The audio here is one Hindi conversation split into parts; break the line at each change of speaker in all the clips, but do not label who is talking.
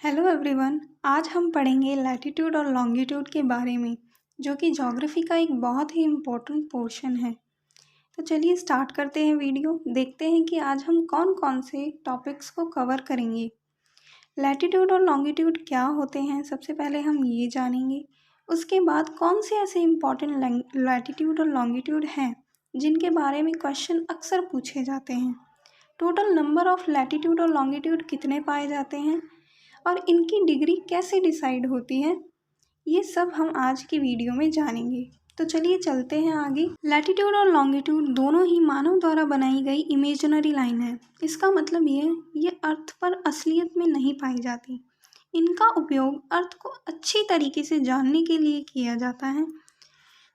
Hello everyone. आज हम पढ़ेंगे लैटिट्यूड और लॉन्गिट्यूड के बारे में, जो कि ज्योग्राफी का एक बहुत ही इम्पोर्टेंट पोर्शन है। तो चलिए स्टार्ट करते हैं वीडियो। देखते हैं कि आज हम कौन कौन से टॉपिक्स को कवर करेंगे। लैटिट्यूड और लॉन्गिट्यूड क्या होते हैं, सबसे पहले हम ये जानेंगे। उसके बाद कौन से ऐसे इम्पोर्टेंट लैटिट्यूड और लॉन्गिट्यूड हैं जिनके बारे में क्वेश्चन अक्सर पूछे जाते हैं। टोटल नंबर ऑफ लैटिट्यूड और लॉन्गिट्यूड कितने पाए जाते हैं और इनकी डिग्री कैसे डिसाइड होती है, ये सब हम आज की वीडियो में जानेंगे। तो चलिए चलते हैं आगे। लैटिट्यूड और लॉन्गिट्यूड दोनों ही मानव द्वारा बनाई गई इमेजिनरी लाइन है। इसका मतलब ये अर्थ पर असलियत में नहीं पाई जाती। इनका उपयोग अर्थ को अच्छी तरीके से जानने के लिए किया जाता है।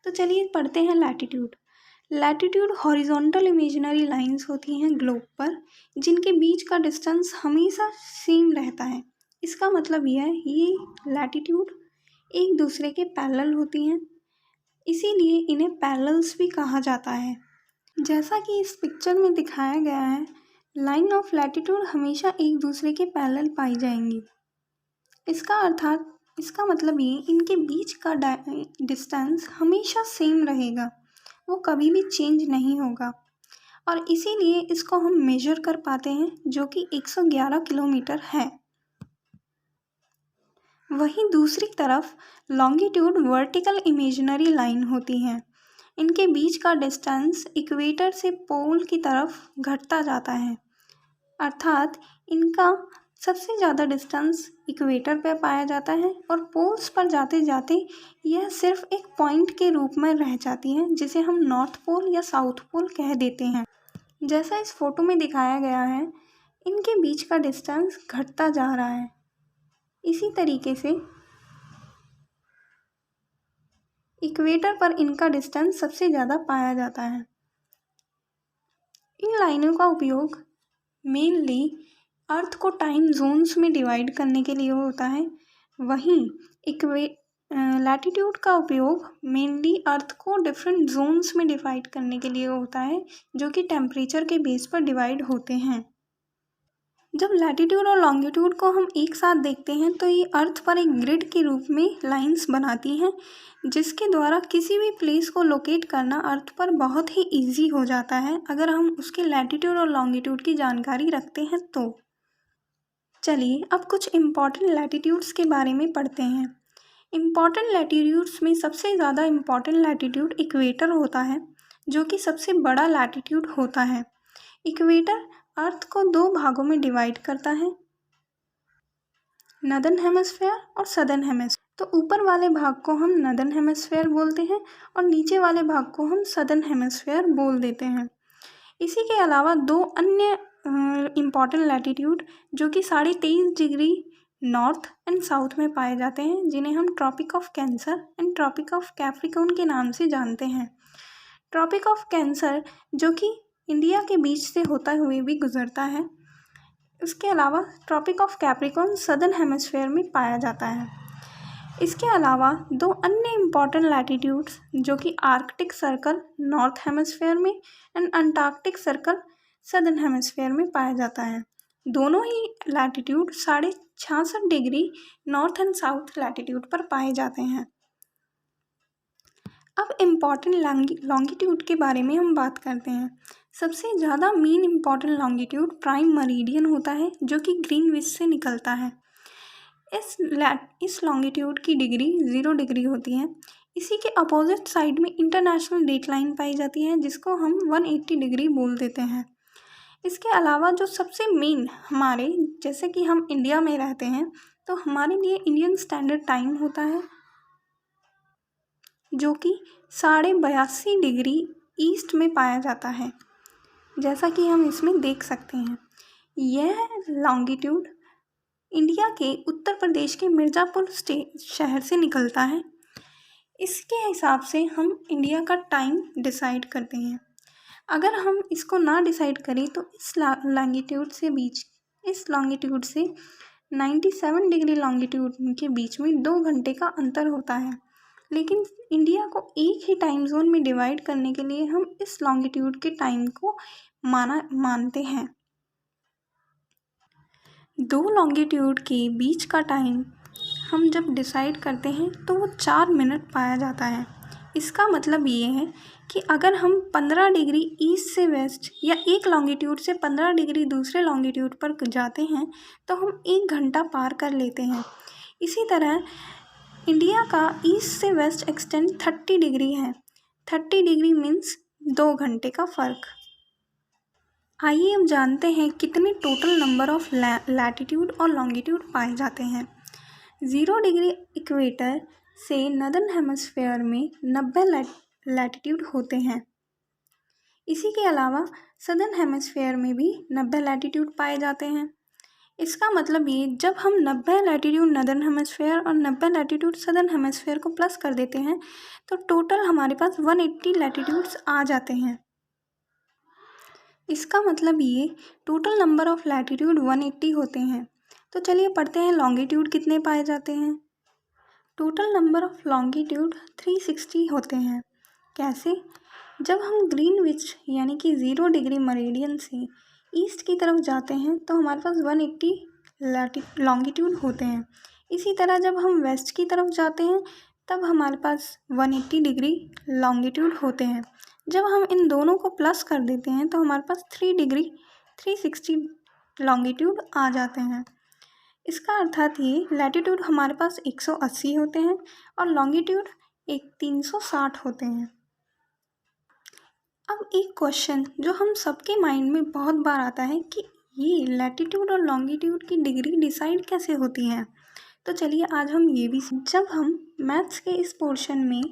तो चलिए पढ़ते हैं latitude. Latitude horizontal imaginary lines होती हैं ग्लोब पर, जिनके बीच का डिस्टेंस हमेशा सेम रहता है। इसका मतलब यह है ये लैटिट्यूड एक दूसरे के पैरेलल होती हैं, इसीलिए इन्हें पैरेलल्स भी कहा जाता है। जैसा कि इस पिक्चर में दिखाया गया है, लाइन ऑफ लैटिट्यूड हमेशा एक दूसरे के पैरेलल पाई जाएंगी। इसका मतलब ये इनके बीच का डिस्टेंस हमेशा सेम रहेगा, वो कभी भी चेंज नहीं होगा और इसीलिए इसको हम मेजर कर पाते हैं, जो कि 111 किलोमीटर है। वहीं दूसरी तरफ लॉन्गिट्यूड वर्टिकल इमेजिनरी लाइन होती हैं। इनके बीच का डिस्टेंस इक्वेटर से पोल की तरफ घटता जाता है, अर्थात इनका सबसे ज़्यादा डिस्टेंस इक्वेटर पर पाया जाता है और पोल्स पर जाते जाते यह सिर्फ एक पॉइंट के रूप में रह जाती है, जिसे हम नॉर्थ पोल या साउथ पोल कह देते हैं। जैसा इस फोटो में दिखाया गया है, इनके बीच का डिस्टेंस घटता जा रहा है। इसी तरीके से इक्वेटर पर इनका डिस्टेंस सबसे ज़्यादा पाया जाता है। इन लाइनों का उपयोग मेनली अर्थ को टाइम जोन्स में डिवाइड करने के लिए होता है। वहीं लैटिट्यूड का उपयोग मेनली अर्थ को डिफरेंट जोन्स में डिवाइड करने के लिए होता है, जो कि टेम्परेचर के बेस पर डिवाइड होते हैं। जब लैटिट्यूड और लॉन्गिट्यूड को हम एक साथ देखते हैं तो ये अर्थ पर एक ग्रिड के रूप में लाइंस बनाती हैं, जिसके द्वारा किसी भी प्लेस को लोकेट करना अर्थ पर बहुत ही इजी हो जाता है अगर हम उसके लैटिट्यूड और लॉन्गिट्यूड की जानकारी रखते हैं तो। चलिए अब कुछ इम्पॉर्टेंट लैटिट्यूड्स के बारे में पढ़ते हैं। इम्पॉर्टेंट लैटिट्यूड्स में सबसे ज़्यादा इम्पॉर्टेंट लैटिट्यूड इक्वेटर होता है, जो कि सबसे बड़ा लैटिट्यूड होता है। इक्वेटर अर्थ को दो भागों में डिवाइड करता है, नॉर्दर्न हेमिस्फीयर और सदर्न हेमिस्फीयर। तो ऊपर वाले भाग को हम नॉर्दर्न हेमिस्फीयर बोलते हैं और नीचे वाले भाग को हम सदर्न हेमिस्फीयर बोल देते हैं। इसी के अलावा दो अन्य इम्पॉर्टेंट लैटिट्यूड जो कि 23.5 डिग्री नॉर्थ एंड साउथ में पाए जाते हैं, जिन्हें हम Tropic of Cancer and Tropic of Capricorn के नाम से जानते हैं। ट्रॉपिक ऑफ कैंसर जो कि इंडिया के बीच से होता हुए भी गुजरता है। इसके अलावा Tropic of Capricorn southern hemisphere में पाया जाता है। इसके अलावा दो अन्य इम्पॉर्टेंट लैटिट्यूड्स जो कि आर्कटिक सर्कल नॉर्थ हेमिस्फीयर में and Antarctic circle southern hemisphere में पाया जाता है। दोनों ही latitude 66.5 degree north and south latitude पर पाए जाते हैं। अब इम्पॉर्टेंट लॉन्गिट्यूड के बारे में हम बात करते हैं। सबसे ज़्यादा main important longitude prime meridian होता है, जो कि ग्रीनविच से निकलता है। इस लॉन्गिट्यूड की डिग्री 0 डिग्री होती है। इसी के अपोजिट साइड में इंटरनेशनल डेट लाइन पाई जाती है, जिसको हम 180 डिग्री बोल देते हैं। इसके अलावा जो सबसे मेन हमारे, जैसे कि हम इंडिया में रहते हैं तो हमारे लिए इंडियन स्टैंडर्ड टाइम होता है, जो कि 82.5 डिग्री ईस्ट में पाया जाता है, जैसा कि हम इसमें देख सकते हैं। यह लॉन्गिट्यूड इंडिया के उत्तर प्रदेश के मिर्ज़ापुर शहर से निकलता है। इसके हिसाब से हम इंडिया का टाइम डिसाइड करते हैं। अगर हम इसको ना डिसाइड करें तो इस लॉन्गिट्यूड से 97 डिग्री लॉन्गिट्यूड के बीच में 2 घंटे का अंतर होता है। लेकिन इंडिया को एक ही टाइम जोन में डिवाइड करने के लिए हम इस लॉन्गिट्यूड के टाइम को मानते हैं। दो लॉन्गिट्यूड के बीच का टाइम हम जब डिसाइड करते हैं तो वो 4 मिनट पाया जाता है। इसका मतलब ये है कि अगर हम 15 डिग्री ईस्ट से वेस्ट या एक लॉन्गिट्यूड से 15 डिग्री दूसरे लॉन्गिट्यूड पर जाते हैं तो हम 1 घंटा पार कर लेते हैं। इसी तरह इंडिया का ईस्ट से वेस्ट एक्सटेंड 30 डिग्री है। 30 डिग्री मीन्स 2 घंटे का फ़र्क। आइए अब जानते हैं कितने टोटल नंबर ऑफ लैटिट्यूड और लॉन्गिट्यूड पाए जाते हैं। 0 डिग्री इक्वेटर से नदर्न हेमिस्फेयर में 90 लैटिट्यूड होते हैं। इसी के अलावा सदर्न हेमिस्फेयर में भी 90 लैटिट्यूड पाए जाते हैं। इसका मतलब ये, जब हम 90 लैटिट्यूड नदर्न हेमिस्फेयर और 90 लैटिट्यूड सदर्न हेमिस्फेयर को प्लस कर देते हैं तो टोटल हमारे पास 180 लैटिट्यूड्स आ जाते हैं। इसका मतलब ये टोटल नंबर ऑफ लैटिट्यूड 180 होते हैं। तो चलिए पढ़ते हैं लॉन्गिट्यूड कितने पाए जाते हैं। टोटल नंबर ऑफ लॉन्गिट्यूड 360 होते हैं। कैसे? जब हम ग्रीनविच यानी कि 0 डिग्री मेरिडियन से ईस्ट की तरफ जाते हैं तो हमारे पास 180 लॉन्गिट्यूड होते हैं। इसी तरह जब हम वेस्ट की तरफ जाते हैं तब हमारे पास 180 डिग्री लॉन्गिट्यूड होते हैं। जब हम इन दोनों को प्लस कर देते हैं तो हमारे पास 3 डिग्री 360 लॉन्गिट्यूड आ जाते हैं। इसका अर्थात ये लैटिट्यूड हमारे पास 180 होते हैं और लॉन्गिट्यूड 360 होते हैं। अब एक क्वेश्चन जो हम सबके माइंड में बहुत बार आता है कि ये लैटिट्यूड और लॉन्गिट्यूड की डिग्री डिसाइड कैसे होती हैं। तो चलिए आज हम ये भी, जब हम मैथ्स के इस पोर्शन में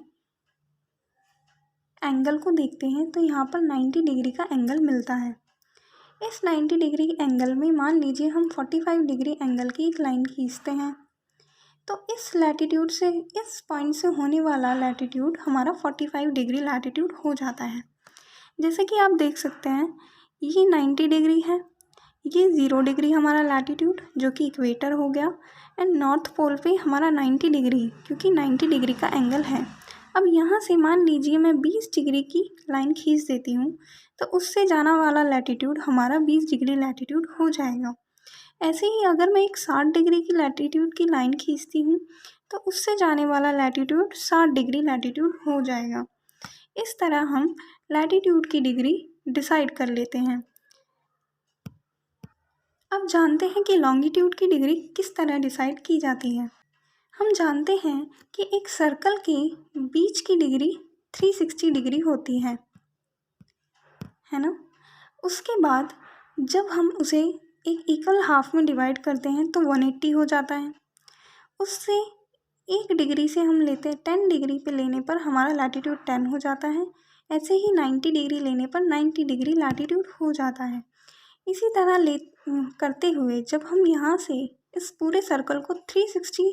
एंगल को देखते हैं तो यहाँ पर 90 डिग्री का एंगल मिलता है। इस 90 डिग्री एंगल में मान लीजिए हम 45 डिग्री एंगल की एक लाइन खींचते हैं तो इस लैटिट्यूड से, इस पॉइंट से होने वाला लैटिट्यूड हमारा 45 डिग्री लैटिट्यूड हो जाता है। जैसे कि आप देख सकते हैं ये 90 डिग्री है, ये 0 डिग्री हमारा लैटिट्यूड जो कि इक्वेटर हो गया, एंड नॉर्थ पोल पे हमारा 90 डिग्री क्योंकि 90 डिग्री का एंगल है। अब यहाँ से मान लीजिए मैं 20 डिग्री की लाइन खींच देती हूँ तो उससे जाना वाला लैटिट्यूड हमारा 20 डिग्री लैटिट्यूड हो जाएगा। ऐसे ही अगर मैं एक 60 डिग्री की लैटिट्यूड की लाइन खींचती हूँ तो उससे जाने वाला लैटिट्यूड 60 डिग्री लैटिट्यूड हो जाएगा। इस तरह हम लैटिट्यूड की डिग्री डिसाइड कर लेते हैं। अब जानते हैं कि लॉन्गिट्यूड की डिग्री किस तरह डिसाइड की जाती है। हम जानते हैं कि एक सर्कल के बीच की डिग्री 360 डिग्री होती है ना। उसके बाद जब हम उसे एक इक्वल हाफ में डिवाइड करते हैं तो 180 हो जाता है। उससे 1 डिग्री से हम लेते हैं 10 डिग्री पे लेने पर हमारा लैटिट्यूड 10 हो जाता है। ऐसे ही 90 डिग्री लेने पर 90 डिग्री लैटिट्यूड हो जाता है। इसी तरह करते हुए जब हम यहाँ से इस पूरे सर्कल को 360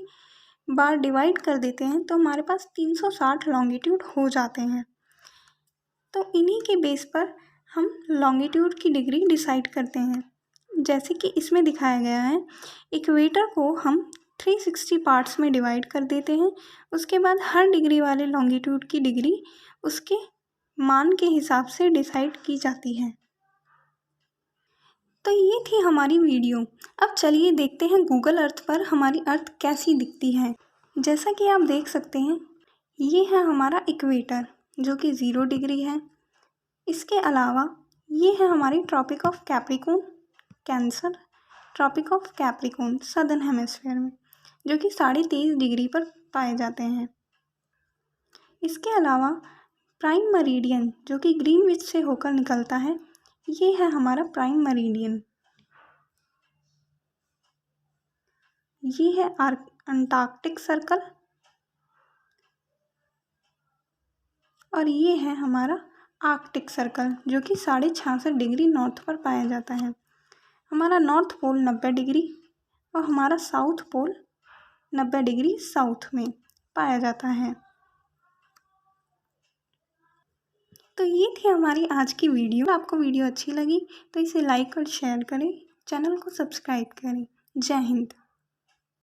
बार डिवाइड कर देते हैं तो हमारे पास 360 लॉन्गिट्यूड हो जाते हैं। तो इन्हीं के बेस पर हम लॉन्गिट्यूड की डिग्री डिसाइड करते हैं। जैसे कि इसमें दिखाया गया है, इक्वेटर को हम 360 पार्ट्स में डिवाइड कर देते हैं। उसके बाद हर डिग्री वाले लॉन्गिट्यूड की डिग्री उसके मान के हिसाब से डिसाइड की जाती है। तो ये थी हमारी वीडियो। अब चलिए देखते हैं गूगल अर्थ पर हमारी अर्थ कैसी दिखती है। जैसा कि आप देख सकते हैं ये है हमारा इक्वेटर जो कि 0 डिग्री है। इसके अलावा ये है हमारी Tropic of Capricorn Cancer, Tropic of Capricorn southern hemisphere में जो कि 23.5 डिग्री पर पाए जाते हैं। इसके अलावा प्राइम मेरिडियन जो कि ग्रीनविच से होकर निकलता है, ये है हमारा प्राइम मेरिडियन। ये है अंटार्कटिक सर्कल और ये है हमारा आर्कटिक सर्कल जो कि 66.5 डिग्री नॉर्थ पर पाया जाता है। हमारा नॉर्थ पोल 90 डिग्री और हमारा साउथ पोल 90 डिग्री साउथ में पाया जाता है। तो ये थी हमारी आज की वीडियो। आपको वीडियो अच्छी लगी तो इसे लाइक और शेयर करें, चैनल को सब्सक्राइब करें। जय हिंद।